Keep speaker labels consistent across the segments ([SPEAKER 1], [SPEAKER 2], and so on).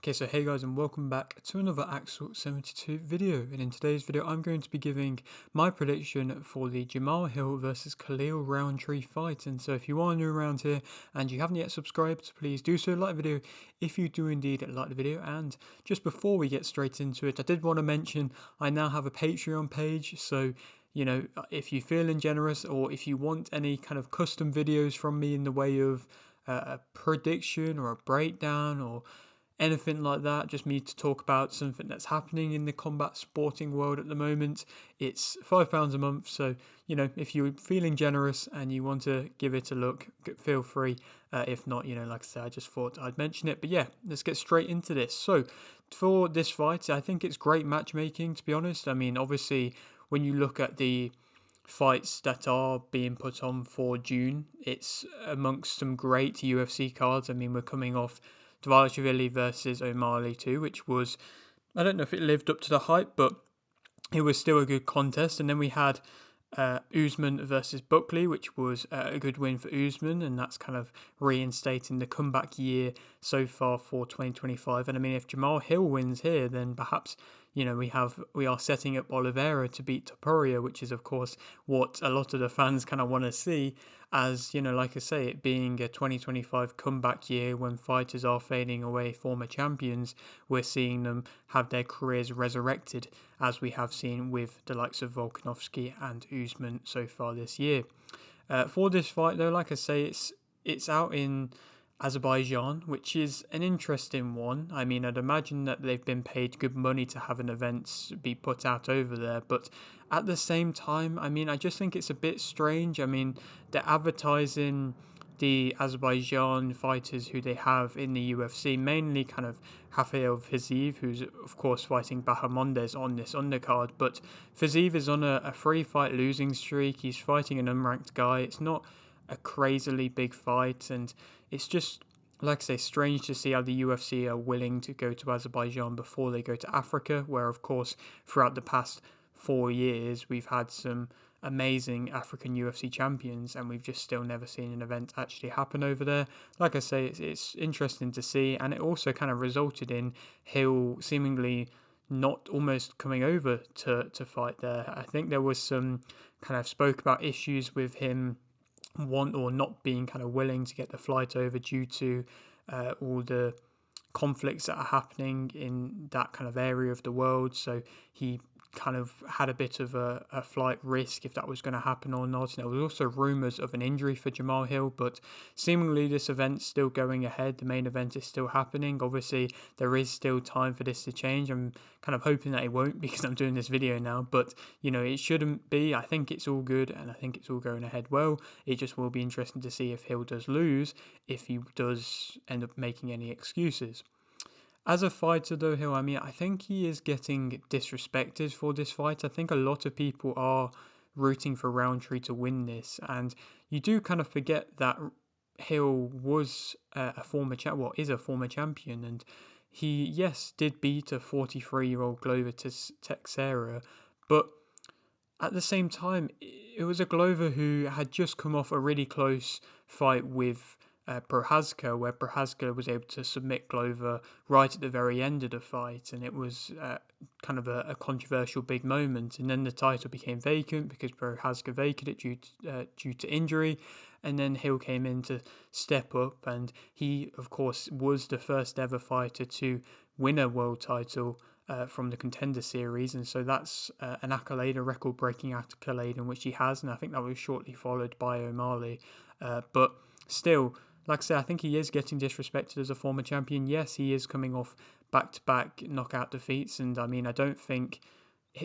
[SPEAKER 1] Okay, so hey guys, and welcome back to another Axel 72 video. And in today's video, I'm going to be giving my prediction for the Jamahal versus Khalil Rountree fight. And so if you are new around here and you haven't yet subscribed, please do so, like the video if you do indeed like the video. And just before we get straight into it, I did want to mention I now have a Patreon page, so if you're feeling generous or if you want any kind of custom videos from me in the way of a prediction or a breakdown or anything like that, just me to talk about something that's happening in the combat sporting world at the moment, it's £5 a month. So if you're feeling generous and you want to give it a look, feel free. If not, like I said, I just thought I'd mention it. But yeah, let's get straight into this. So for this fight, I think it's great matchmaking, to be honest. I mean, obviously when you look at the fights that are being put on for June, it's amongst some great UFC cards. I mean, we're coming off Dvalishvili versus O'Malley too, which was, I don't know if it lived up to the hype, but it was still a good contest. And then we had Usman versus Buckley, which was a good win for Usman, and that's kind of reinstating the comeback year so far for 2025. And I mean, if Jamahal wins here, then perhaps we are setting up Oliveira to beat Pereira, which is of course what a lot of the fans kind of want to see, as like I say, it being a 2025 comeback year when fighters are fading away, former champions, we're seeing them have their careers resurrected, as we have seen with the likes of Volkanovski and Usman so far this year. For this fight though, like I say, it's out in Azerbaijan, which is an interesting one. I mean, I'd imagine that they've been paid good money to have an event be put out over there, but at the same time, I mean, I just think it's a bit strange. I mean, they're advertising the Azerbaijan fighters who they have in the UFC, mainly kind of Rafael Fiziev, who's of course fighting Bahamondes on this undercard, but Fiziev is on a free fight losing streak. He's fighting an unranked guy. It's not a crazily big fight, and it's just, like I say, strange to see how the UFC are willing to go to Azerbaijan before they go to Africa, where of course throughout the past 4 years we've had some amazing African UFC champions, and we've just still never seen an event actually happen over there. Like I say, it's interesting to see, and it also kind of resulted in Hill seemingly not almost coming over to fight there. I think there was some kind of spoke about issues with him want or not being kind of willing to get the flight over due to all the conflicts that are happening in that kind of area of the world. So he kind of had a bit of a flight risk if that was going to happen or not. And there was also rumours of an injury for Jamahal, but seemingly this event's still going ahead. The main event is still happening. Obviously, there is still time for this to change. I'm kind of hoping that it won't because I'm doing this video now, but it shouldn't be. I think it's all good and I think it's all going ahead well. It just will be interesting to see if Hill does lose, if he does end up making any excuses. As a fighter though, Hill, I mean, I think he is getting disrespected for this fight. I think a lot of people are rooting for Roundtree to win this, and you do kind of forget that Hill was is a former champion, and he, yes, did beat a 43-year-old Glover Teixeira, but at the same time, it was a Glover who had just come off a really close fight with Prochazka, where Prochazka was able to submit Glover right at the very end of the fight, and it was kind of a controversial big moment. And then the title became vacant because Prochazka vacated it due to injury, and then Hill came in to step up, and he, of course, was the first ever fighter to win a world title from the Contender Series, and so that's an accolade, a record-breaking accolade in which he has, and I think that was shortly followed by O'Malley. But still, like I said, I think he is getting disrespected as a former champion. Yes, he is coming off back-to-back knockout defeats, and I mean, I don't think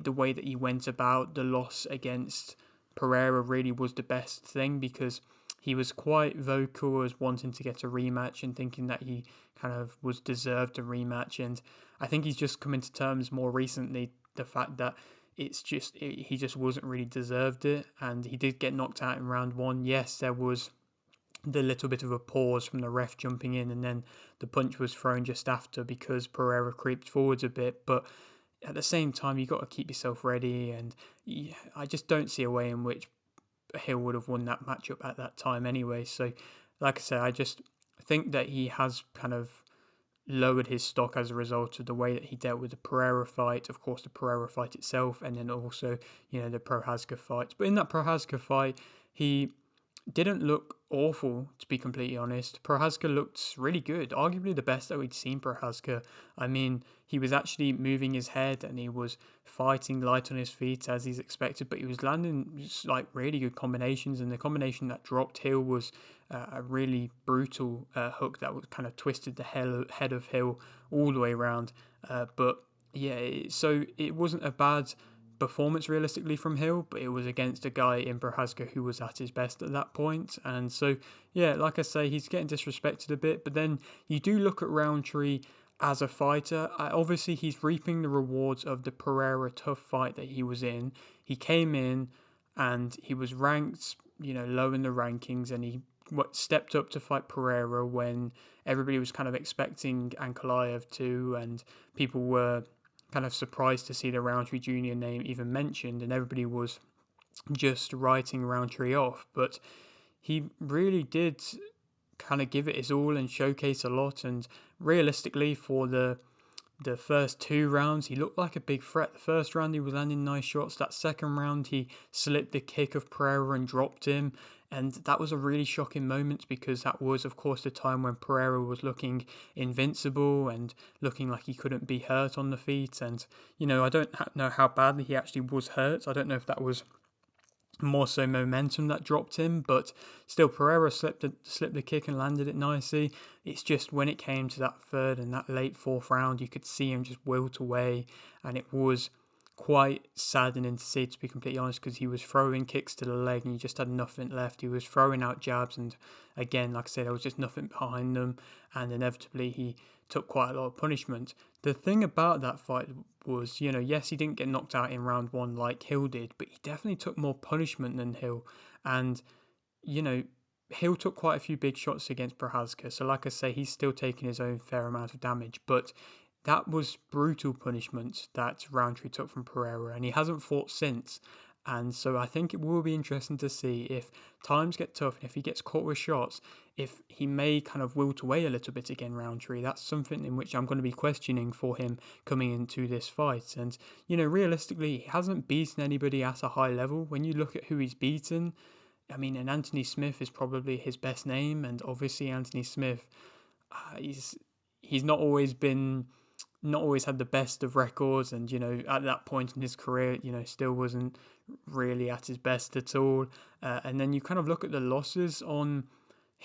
[SPEAKER 1] the way that he went about the loss against Pereira really was the best thing, because he was quite vocal as wanting to get a rematch and thinking that he kind of was deserved a rematch. And I think he's just coming to terms more recently the fact that he just wasn't really deserved it, and he did get knocked out in round one. Yes, there was the little bit of a pause from the ref jumping in, and then the punch was thrown just after because Pereira creeped forwards a bit, but at the same time, you've got to keep yourself ready, and I just don't see a way in which Hill would have won that matchup at that time anyway. So, like I said, I just think that he has kind of lowered his stock as a result of the way that he dealt with the Pereira fight, of course, the Pereira fight itself, and then also, the Prochazka fight. But in that Prochazka fight, he didn't look awful, to be completely honest. Prochazka looked really good, arguably the best that we'd seen Prochazka. I mean, he was actually moving his head and he was fighting light on his feet as he's expected, but he was landing just, like, really good combinations. And the combination that dropped Hill was a really brutal hook that was kind of twisted the head of Hill all the way around. But yeah, so it wasn't a bad performance realistically from Hill, but it was against a guy in Prochazka who was at his best at that point. And so, yeah, like I say, he's getting disrespected a bit. But then you do look at Rountree as a fighter. Obviously, he's reaping the rewards of the Pereira tough fight that he was in. He came in and he was ranked, low in the rankings, and he stepped up to fight Pereira when everybody was kind of expecting Ankalaev to, and people were kind of surprised to see the Rountree Jr. name even mentioned, and everybody was just writing Rountree off. But he really did kind of give it his all and showcase a lot. And realistically, for the first two rounds, he looked like a big threat. The first round, he was landing nice shots. That second round, he slipped the kick of Pereira and dropped him. And that was a really shocking moment because that was, of course, the time when Pereira was looking invincible and looking like he couldn't be hurt on the feet. And, I don't know how badly he actually was hurt. I don't know if that was more so momentum that dropped him, but still Pereira slipped the kick and landed it nicely. It's just when it came to that third and that late fourth round, you could see him just wilt away, and it was quite saddening to see, to be completely honest, because he was throwing kicks to the leg and he just had nothing left. He was throwing out jabs, and again, like I said, there was just nothing behind them, and inevitably he took quite a lot of punishment. The thing about that fight was, yes, he didn't get knocked out in round one like Hill did, but he definitely took more punishment than Hill. And, you know, Hill took quite a few big shots against Prochazka. So, like I say, he's still taking his own fair amount of damage. But that was brutal punishment that Rountree took from Pereira, and he hasn't fought since. And so I think it will be interesting to see if times get tough and if he gets caught with shots, if he may kind of wilt away a little bit again, Rountree. That's something in which I'm going to be questioning for him coming into this fight. And, realistically, he hasn't beaten anybody at a high level. When you look at who he's beaten, I mean, and Anthony Smith is probably his best name. And obviously, Anthony Smith, he's not always had the best of records, and at that point in his career, still wasn't really at his best at all. And then you kind of look at the losses on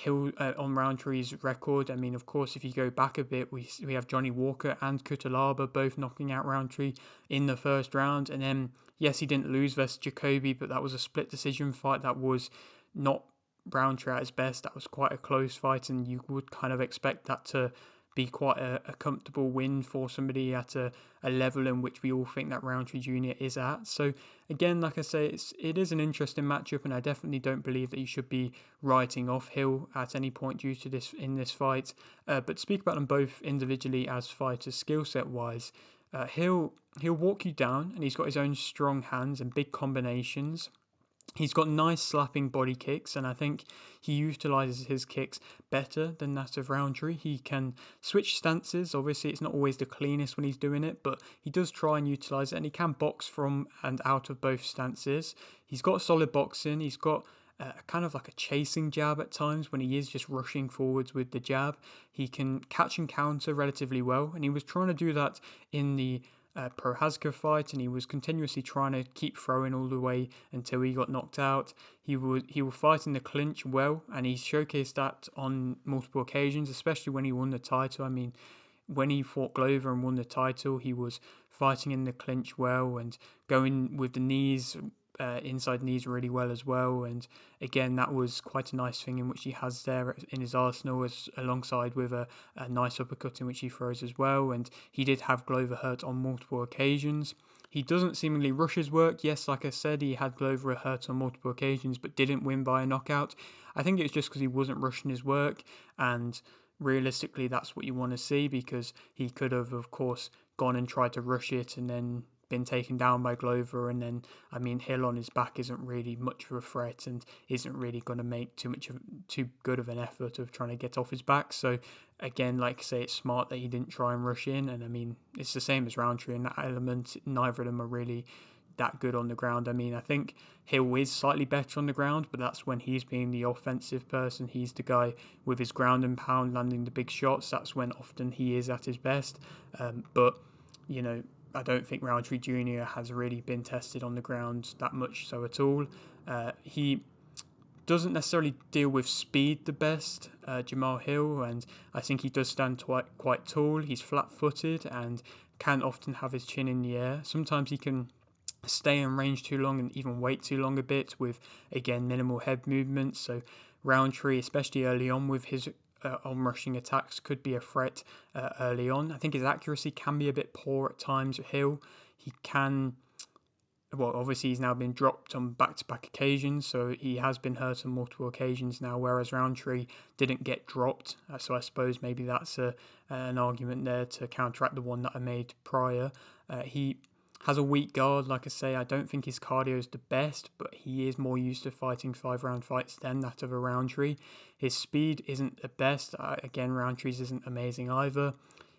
[SPEAKER 1] on Roundtree's record. I mean, of course, if you go back a bit, we have Johnny Walker and Kutalaba both knocking out Roundtree in the first round, and then yes, he didn't lose versus Jacoby, but that was a split decision fight. That was not Roundtree at his best. That was quite a close fight, and you would kind of expect that to be quite a comfortable win for somebody at a level in which we all think that Roundtree Jr. is at. So again, like I say, it is an interesting matchup, and I definitely don't believe that you should be writing off Hill at any point due to this in this fight. But speak about them both individually as fighters, skill set wise. He'll walk you down, and he's got his own strong hands and big combinations. He's got nice slapping body kicks, and I think he utilises his kicks better than that of Roundtree. He can switch stances. Obviously, it's not always the cleanest when he's doing it, but he does try and utilise it, and he can box from and out of both stances. He's got solid boxing. He's got kind of like a chasing jab at times when he is just rushing forwards with the jab. He can catch and counter relatively well, and he was trying to do that in the Prochazka fight, and he was continuously trying to keep throwing all the way until he got knocked out. He will fight in the clinch well, and he showcased that on multiple occasions, especially when he won the title. I mean, when he fought Glover and won the title, he was fighting in the clinch well and going with the knees, inside knees really well as well. And again, that was quite a nice thing in which he has there in his arsenal, alongside with a nice uppercut in which he throws as well. And he did have Glover hurt on multiple occasions. He doesn't seemingly rush his work. Yes, like I said, he had Glover hurt on multiple occasions, but didn't win by a knockout. I think it's just because he wasn't rushing his work, and realistically, that's what you want to see, because he could have, of course, gone and tried to rush it and then been taken down by Glover, and then I mean Hill on his back isn't really much of a threat and isn't really going to make too good of an effort of trying to get off his back. So again, like I say, it's smart that he didn't try and rush in, and I mean it's the same as Rountree in that element. Neither of them are really that good on the ground. I mean, I think Hill is slightly better on the ground, but that's when he's being the offensive person. He's the guy with his ground and pound landing the big shots. That's when often he is at his best. But, you know, I don't think Rountree Jr. has really been tested on the ground that much so at all. He doesn't necessarily deal with speed the best, Jamahal Hill, and I think he does stand quite tall. He's flat-footed and can often have his chin in the air. Sometimes he can stay in range too long and even wait too long a bit with, again, minimal head movements. So Rountree, especially early on with his on-rushing attacks, could be a threat early on. I think his accuracy can be a bit poor at times at Hill. He can... Well, obviously he's now been dropped on back-to-back occasions, so he has been hurt on multiple occasions now, whereas Rountree didn't get dropped. So I suppose maybe that's an argument there to counteract the one that I made prior. He has a weak guard, like I say. I don't think his cardio is the best, but he is more used to fighting 5-round fights than that of a Rountree. His speed isn't the best. Again, Rowntree's isn't amazing either.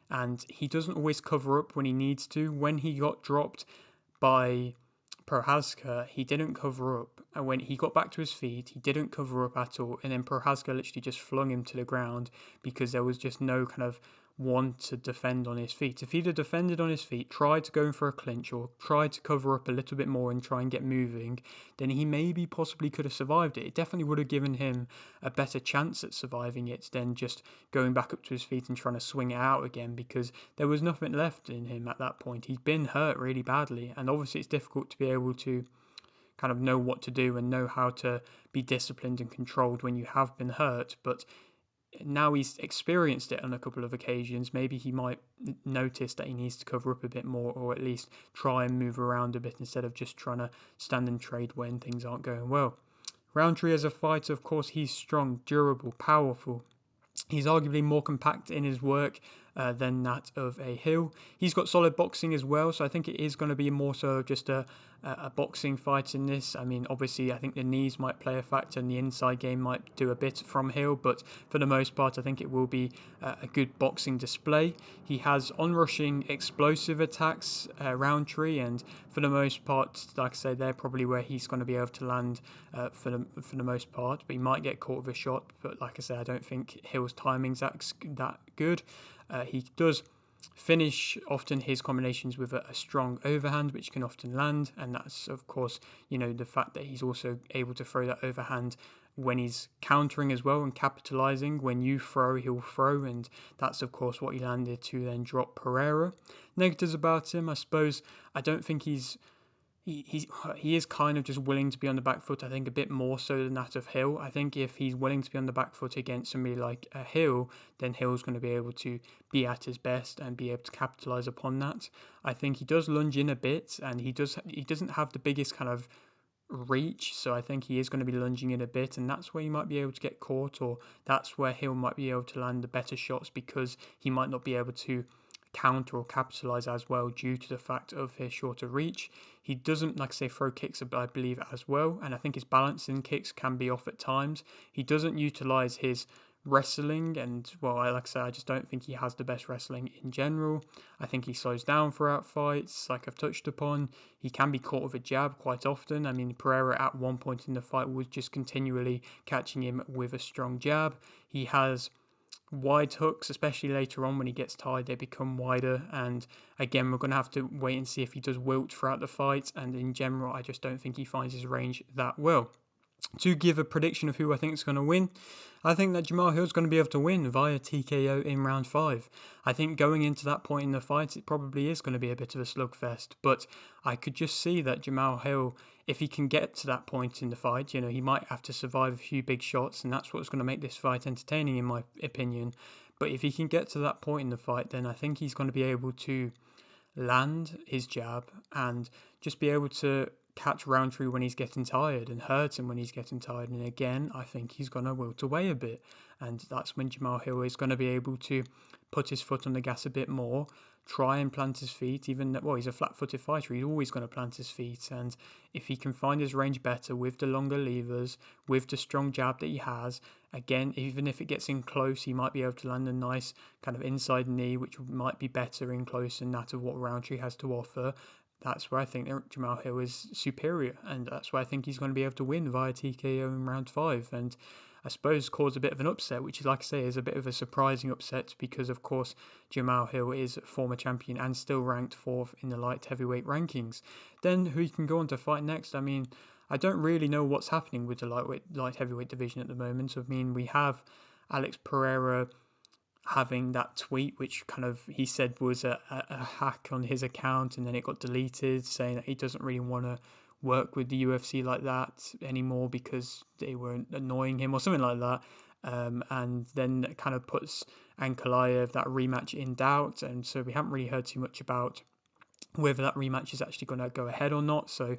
[SPEAKER 1] And he doesn't always cover up when he needs to. When he got dropped by Prochazka, he didn't cover up. And when he got back to his feet, he didn't cover up at all. And then Prochazka literally just flung him to the ground because there was just no kind of want to defend on his feet. If he'd have defended on his feet, tried to go in for a clinch or tried to cover up a little bit more and try and get moving, then he maybe possibly could have survived it. It definitely would have given him a better chance at surviving it than just going back up to his feet and trying to swing it out again, because there was nothing left in him at that point. He'd been hurt really badly, and obviously it's difficult to be able to kind of know what to do and know how to be disciplined and controlled when you have been hurt. But now he's experienced it on a couple of occasions, maybe he might notice that he needs to cover up a bit more, or at least try and move around a bit instead of just trying to stand and trade when things aren't going well. Rountree as a fighter, of course, he's strong, durable, powerful. He's arguably more compact in his work than that of a Hill. He's got solid boxing as well, so I think it is going to be more so just a boxing fight in this. I mean, obviously, I think the knees might play a factor and the inside game might do a bit from Hill, but for the most part, I think it will be a good boxing display. He has on-rushing explosive attacks, Rountree, and for the most part, like I say, they're probably where he's going to be able to land for the most part, but he might get caught with a shot, but like I say, I don't think Hill's timing's that good. He does finish often his combinations with a strong overhand, which can often land, and that's of course, you know, the fact that he's also able to throw that overhand when he's countering as well and capitalizing. When you throw, he'll throw, and that's of course what he landed to then drop Pereira. Negatives about him, I suppose, I don't think he is kind of just willing to be on the back foot, I think, a bit more so than that of Hill. I think if he's willing to be on the back foot against somebody like a Hill, then Hill's going to be able to be at his best and be able to capitalise upon that. I think he does lunge in a bit, and he doesn't have the biggest kind of reach, so I think he is going to be lunging in a bit, and that's where he might be able to get caught, or that's where Hill might be able to land the better shots, because he might not be able to counter or capitalise as well due to the fact of his shorter reach. He doesn't, like I say, throw kicks, I believe, as well, and I think his balance in kicks can be off at times. He doesn't utilise his wrestling, and well, like I say, I just don't think he has the best wrestling in general. I think he slows down throughout fights, like I've touched upon. He can be caught with a jab quite often. I mean, Pereira at one point in the fight was just continually catching him with a strong jab. He has wide hooks, especially later on when he gets tired, they become wider, and again, we're going to have to wait and see if he does wilt throughout the fight, and in general, I just don't think he finds his range that well. To give a prediction of who I think is going to win, I think that Jamahal Hill is going to be able to win via TKO in round 5. I think going into that point in the fight, it probably is going to be a bit of a slugfest, but I could just see that Jamahal Hill, if he can get to that point in the fight, you know, he might have to survive a few big shots, and that's what's going to make this fight entertaining, in my opinion. But if he can get to that point in the fight, then I think he's going to be able to land his jab and just be able to catch Roundtree when he's getting tired and hurt him when he's getting tired. And again, I think he's going to wilt away a bit. And that's when Jamahal Hill is going to be able to put his foot on the gas a bit more, try and plant his feet. Even well, he's a flat-footed fighter. He's always going to plant his feet. And if he can find his range better with the longer levers, with the strong jab that he has, again, even if it gets in close, he might be able to land a nice kind of inside knee, which might be better in close than that of what Roundtree has to offer. That's where I think Jamahal Hill is superior, and that's where I think he's going to be able to win via TKO in round 5. And I suppose cause a bit of an upset, which is, like I say, is a bit of a surprising upset because, of course, Jamahal Hill is a former champion and still ranked 4th in the light heavyweight rankings. Then who he can go on to fight next? I mean, I don't really know what's happening with the light heavyweight division at the moment. I mean, we have Alex Pereira having that tweet, which kind of he said was a hack on his account, and then it got deleted, saying that he doesn't really want to work with the UFC like that anymore because they were annoying him or something like that. And then it kind of puts Ankalaev, that rematch, in doubt, and so we haven't really heard too much about whether that rematch is actually going to go ahead or not. So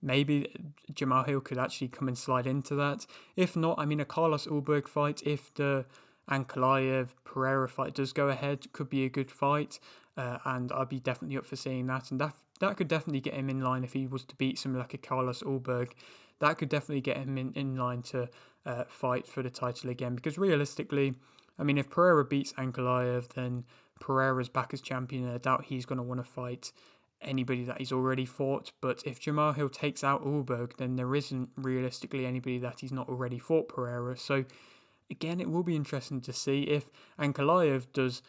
[SPEAKER 1] maybe Jamahal Hill could actually come and slide into that. If not, I mean, a Carlos Ulberg fight, if the Ankalaev Pereira fight does go ahead, could be a good fight, and I'd be definitely up for seeing that. And that could definitely get him in line if he was to beat someone like a Carlos Ulberg. That could definitely get him in line to fight for the title again. Because realistically, I mean, if Pereira beats Ankalaev, then Pereira's back as champion, and I doubt he's going to want to fight anybody that he's already fought. But if Jamahal Hill takes out Ulberg, then there isn't realistically anybody that he's not already fought Pereira. So again, it will be interesting to see if Ankalaev does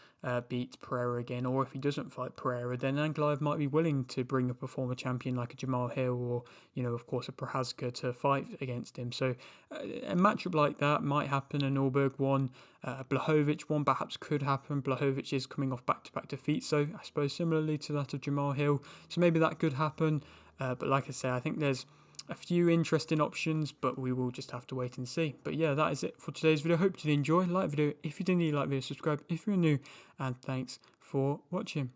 [SPEAKER 1] beat Pereira again, or if he doesn't fight Pereira, then Ankalaev might be willing to bring up a former champion like a Jamahal Hill or, of course, a Prochazka to fight against him. So a matchup like that might happen. An Ulberg one, a Blachowicz one perhaps could happen. Blachowicz is coming off back-to-back defeats, so I suppose similarly to that of Jamahal Hill. So maybe that could happen. But like I say, I think there's a few interesting options, but we will just have to wait and see. But yeah, that is it for today's video. Hope you did enjoy. Like the video if you didn't, like the video, subscribe if you're new, and thanks for watching.